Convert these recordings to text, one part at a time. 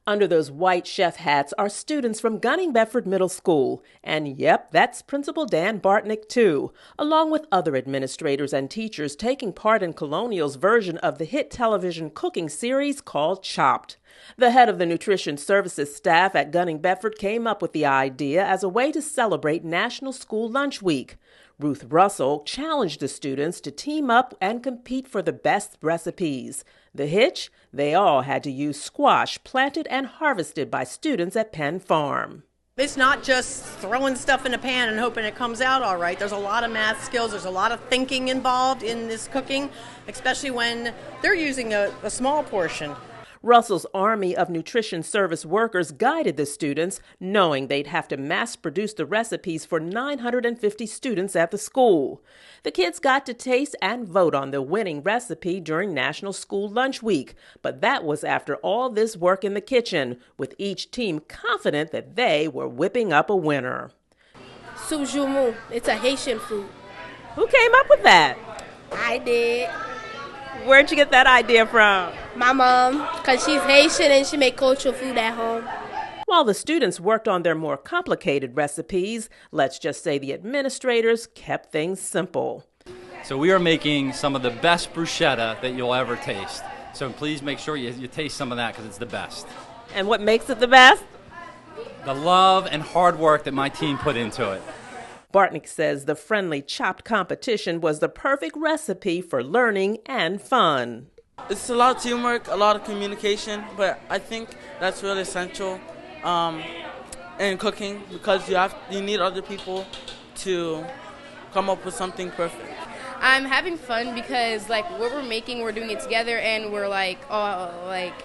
Under those white chef hats are students from Gunning Bedford Middle School. And yep, that's Principal Dan Bartnick too, along with other administrators and teachers taking part in Colonial's version of the hit television cooking series called Chopped. The head of the nutrition services staff at Gunning Bedford came up with the idea as a way to celebrate National School Lunch Week. Ruth Russell challenged the students to team up and compete for the best recipes. The hitch? They all had to use squash planted and harvested by students at Penn Farm. It's not just throwing stuff in a pan and hoping it comes out all right. There's a lot of math skills. There's a lot of thinking involved in this cooking, especially when they're using a small portion. Russell's army of nutrition service workers guided the students, knowing they'd have to mass produce the recipes for 950 students at the school. The kids got to taste and vote on the winning recipe during National School Lunch Week, but that was after all this work in the kitchen, with each team confident that they were whipping up a winner. Soujoumou, it's a Haitian food. Who came up with that? I did. Where'd you get that idea from? My mom, because she's Haitian and she make cultural food at home. While the students worked on their more complicated recipes, let's just say the administrators kept things simple. So we are making some of the best bruschetta that you'll ever taste. So please make sure you taste some of that because it's the best. And what makes it the best? The love and hard work that my team put into it. Bartnick says the friendly chopped competition was the perfect recipe for learning and fun. It's a lot of teamwork, a lot of communication, but I think that's really essential in cooking because you need other people to come up with something perfect. I'm having fun because what we're making, we're doing it together, and we're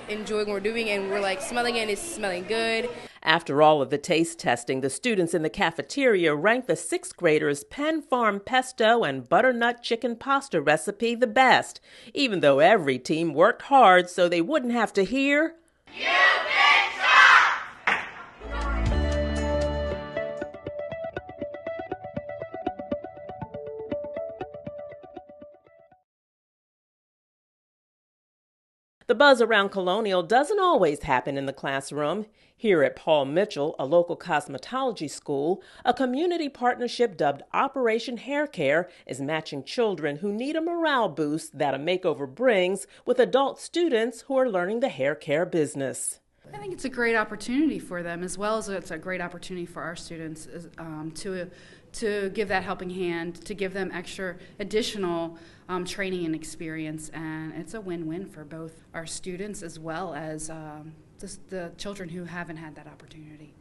enjoying what we're doing, and we're smelling it, and it's smelling good. After all of the taste testing, the students in the cafeteria ranked the sixth graders' Penn Farm pesto and butternut chicken pasta recipe the best, even though every team worked hard so they wouldn't have to hear, "You did stop!" The buzz around Colonial doesn't always happen in the classroom. Here at Paul Mitchell, a local cosmetology school, a community partnership dubbed Operation Hair Care is matching children who need a morale boost that a makeover brings with adult students who are learning the hair care business. I think it's a great opportunity for them, as well as it's a great opportunity for our students to give that helping hand, to give them extra additional training and experience, and it's a win-win for both our students as well as the children who haven't had that opportunity.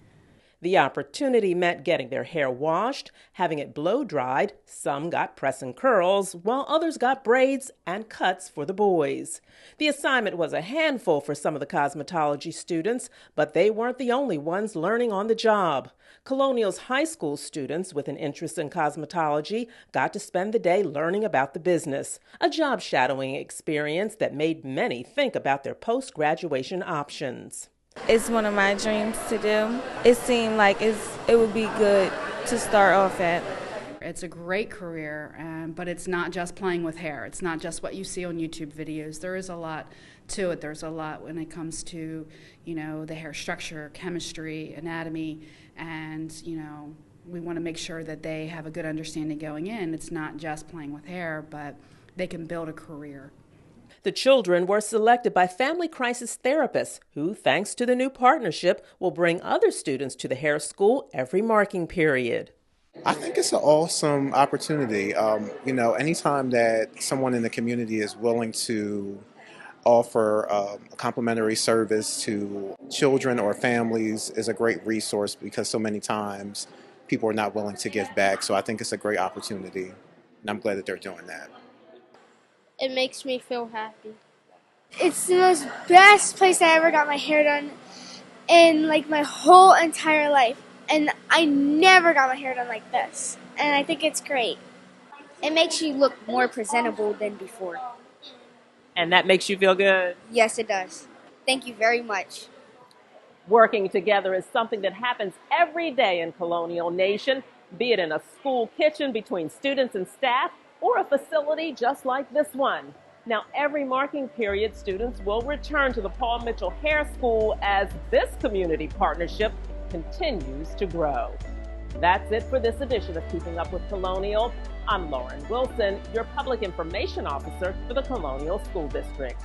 The opportunity meant getting their hair washed, having it blow-dried. Some got press and curls, while others got braids and cuts for the boys. The assignment was a handful for some of the cosmetology students, but they weren't the only ones learning on the job. Colonial's high school students with an interest in cosmetology got to spend the day learning about the business, a job shadowing experience that made many think about their post-graduation options. It's one of my dreams to do. It seemed like it would be good to start off at. It's a great career, but it's not just playing with hair. It's not just what you see on YouTube videos. There is a lot to it. There's a lot when it comes to, the hair structure, chemistry, anatomy, and, we want to make sure that they have a good understanding going in. It's not just playing with hair, but they can build a career. The children were selected by family crisis therapists who, thanks to the new partnership, will bring other students to the hair school every marking period. I think it's an awesome opportunity. Anytime that someone in the community is willing to offer a complimentary service to children or families is a great resource because so many times people are not willing to give back. So I think it's a great opportunity, and I'm glad that they're doing that. It makes me feel happy. It's the most best place I ever got my hair done in my whole entire life. And I never got my hair done like this. And I think it's great. It makes you look more presentable than before. And that makes you feel good? Yes, it does. Thank you very much. Working together is something that happens every day in Colonial Nation, be it in a school kitchen between students and staff, or a facility just like this one. Now, every marking period, students will return to the Paul Mitchell Hair School as this community partnership continues to grow. That's it for this edition of Keeping Up with Colonial. I'm Lauren Wilson, your Public Information Officer for the Colonial School District.